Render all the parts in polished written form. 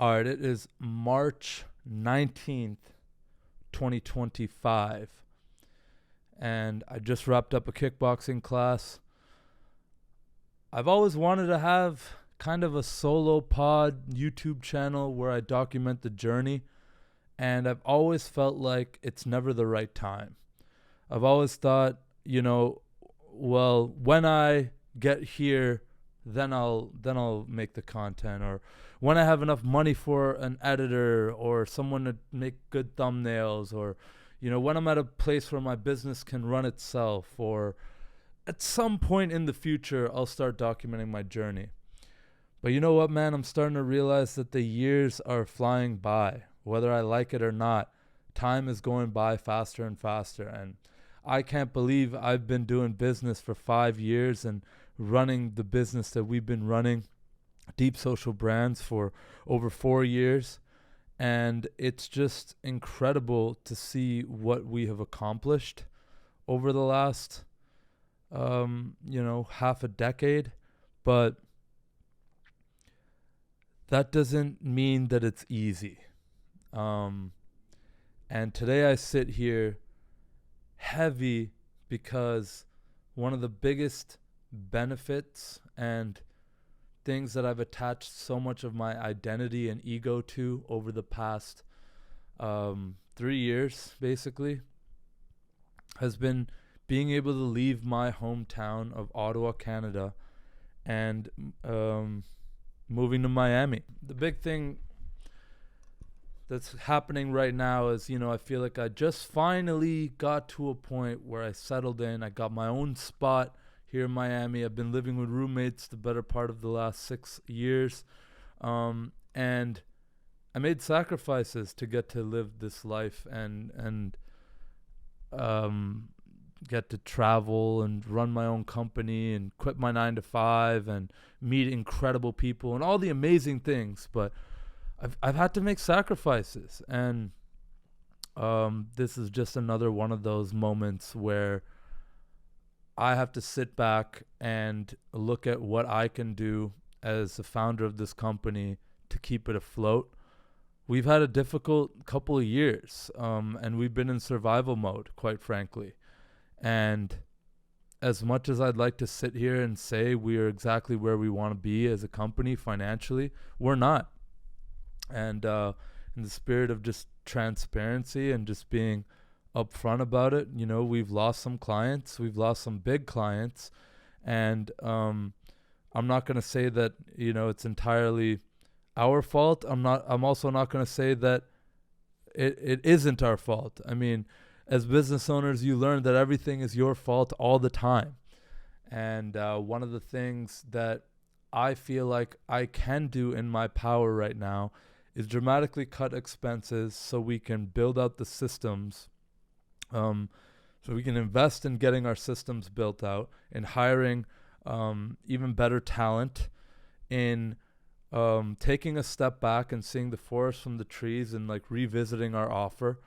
All right, it is March 19th, 2025, and I just wrapped up a kickboxing class. I've always wanted to have kind of a solo pod YouTube channel where I document the journey, and I've always felt like it's never the right time. I've always thought, well, when I get here, then I'll make the content, or when I have enough money for an editor or someone to make good thumbnails, or when I'm at a place where my business can run itself, or at some point in the future I'll start documenting my journey. But you know what, man? I'm starting to realize that the years are flying by. Whether I like it or not, time is going by faster and faster, and I can't believe I've been doing business for 5 years and running the business that we've been running, Deep Social Brands, for over 4 years. And it's just incredible to see what we have accomplished over the last, half a decade. But that doesn't mean that it's easy. And today I sit here heavy because one of the biggest benefits and things that I've attached so much of my identity and ego to over the past 3 years, basically, has been being able to leave my hometown of Ottawa, Canada, and moving to Miami. The big thing that's happening right now is, I feel like I just finally got to a point where I settled in. I got my own spot here in Miami. I've been living with roommates the better part of the last 6 years. And I made sacrifices to get to live this life and get to travel and run my own company and quit my 9 to 5 and meet incredible people and all the amazing things. But I've had to make sacrifices, and this is just another one of those moments where I have to sit back and look at what I can do as the founder of this company to keep it afloat. We've had a difficult couple of years, and we've been in survival mode, quite frankly. And as much as I'd like to sit here and say we are exactly where we want to be as a company financially, we're not. And in the spirit of just transparency and just being upfront about it, we've lost some clients, we've lost some big clients, and I'm not going to say that it's entirely our fault. I'm also not going to say that it isn't our fault. I mean, as business owners, you learn that everything is your fault all the time. And one of the things that I feel like I can do in my power right now is dramatically cut expenses so we can build out the systems, so we can invest in getting our systems built out, in hiring even better talent, in taking a step back and seeing the forest from the trees and like revisiting our offer.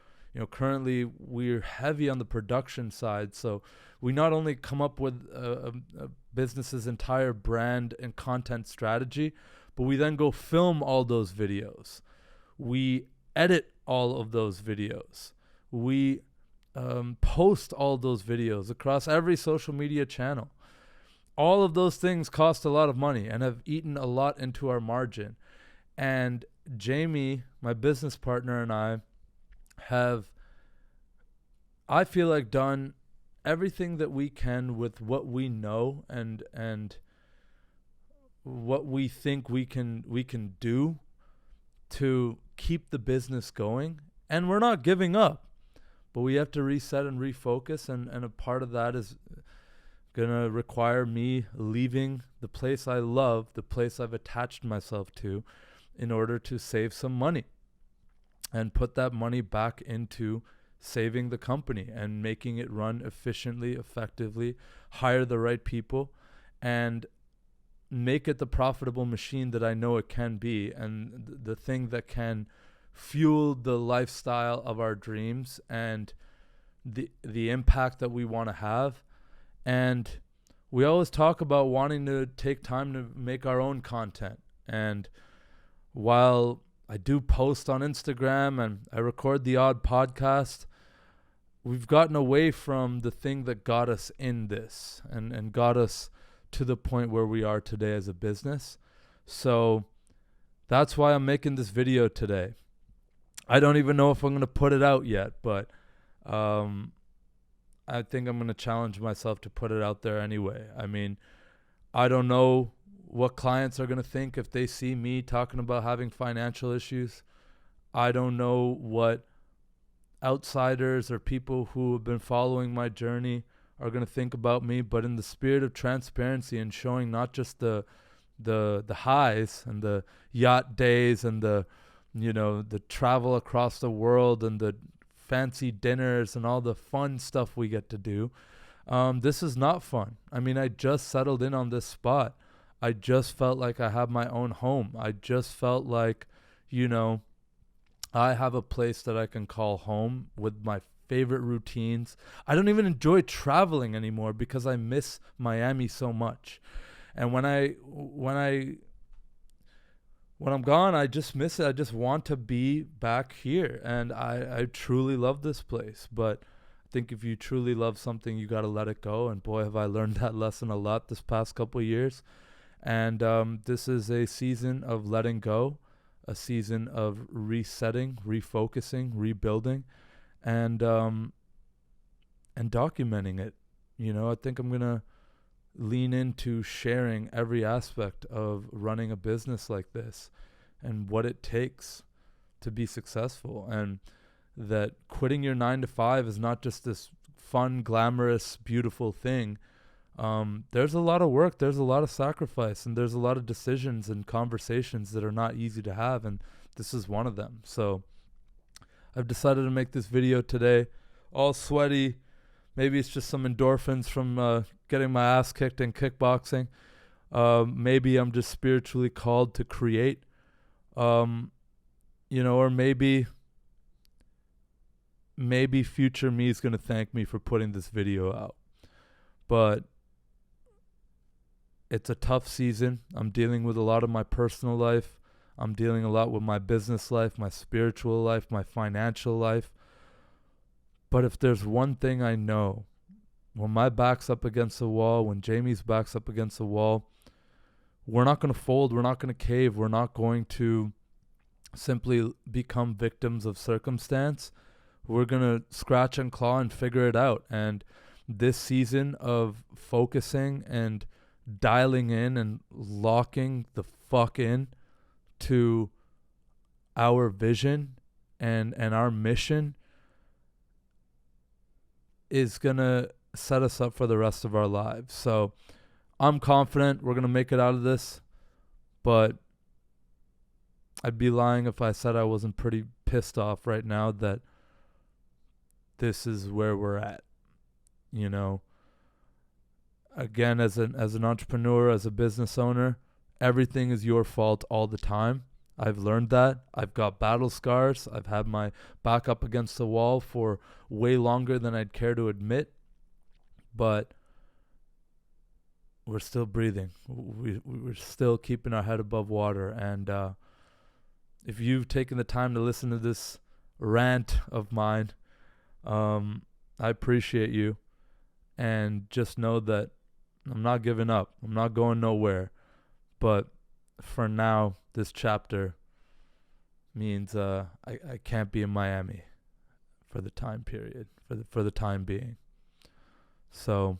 Currently we're heavy on the production side, so we not only come up with a business's entire brand and content strategy, but we then go film all those videos. We edit all of those videos. We post all those videos across every social media channel. All of those things cost a lot of money and have eaten a lot into our margin. And Jamie, my business partner, and I have, I feel like, done everything that we can with what we know and what we think we can do to keep the business going. And we're not giving up, but we have to reset and refocus, and a part of that is gonna require me leaving the place I love, the place I've attached myself to, in order to save some money and put that money back into saving the company and making it run efficiently, effectively, hire the right people, and make it the profitable machine that I know it can be, and the thing that can fuel the lifestyle of our dreams and the impact that we want to have. And we always talk about wanting to take time to make our own content. And while I do post on Instagram and I record the odd podcast. We've gotten away from the thing that got us in this and got us to the point where we are today as a business. So that's why I'm making this video today. I don't even know if I'm going to put it out yet, but I think I'm going to challenge myself to put it out there anyway. I mean, I don't know what clients are going to think if they see me talking about having financial issues. I don't know what outsiders or people who have been following my journey are going to think about me, but in the spirit of transparency and showing not just the highs and the yacht days and the travel across the world and the fancy dinners and all the fun stuff we get to do. This is not fun. I mean, I just settled in on this spot. I just felt like I have my own home. I just felt like, I have a place that I can call home with my favorite routines. I don't even enjoy traveling anymore because I miss Miami so much. And when I'm gone, I just miss it. I just want to be back here. And I truly love this place. But I think if you truly love something, you got to let it go. And boy, have I learned that lesson a lot this past couple of years. And this is a season of letting go, a season of resetting, refocusing, rebuilding, and documenting it. I think I'm going to lean into sharing every aspect of running a business like this and what it takes to be successful, and that quitting your 9 to 5 is not just this fun, glamorous, beautiful thing. There's a lot of work, there's a lot of sacrifice, and there's a lot of decisions and conversations that are not easy to have, and this is one of them. So I've decided to make this video today, all sweaty. Maybe it's just some endorphins from getting my ass kicked in kickboxing. Maybe I'm just spiritually called to create, or maybe future me is going to thank me for putting this video out. But it's a tough season. I'm dealing with a lot of my personal life. I'm dealing a lot with my business life, my spiritual life, my financial life. But if there's one thing I know, when my back's up against the wall, when Jamie's back's up against the wall, we're not going to fold. We're not going to cave. We're not going to simply become victims of circumstance. We're going to scratch and claw and figure it out. And this season of focusing and dialing in and locking the fuck in to our vision and our mission is going to set us up for the rest of our lives. So I'm confident we're going to make it out of this, but I'd be lying if I said I wasn't pretty pissed off right now that this is where we're at. Again, as an entrepreneur, as a business owner, everything is your fault all the time. I've learned that. I've got battle scars. I've had my back up against the wall for way longer than I'd care to admit. But we're still breathing. We're still keeping our head above water. And if you've taken the time to listen to this rant of mine, I appreciate you. And just know that I'm not giving up. I'm not going nowhere. But for now, this chapter means I can't be in Miami for the time period, for the time being. So,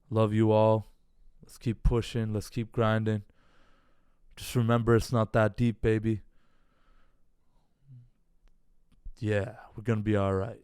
love you all. Let's keep pushing. Let's keep grinding. Just remember, it's not that deep, baby. Yeah, we're going to be all right.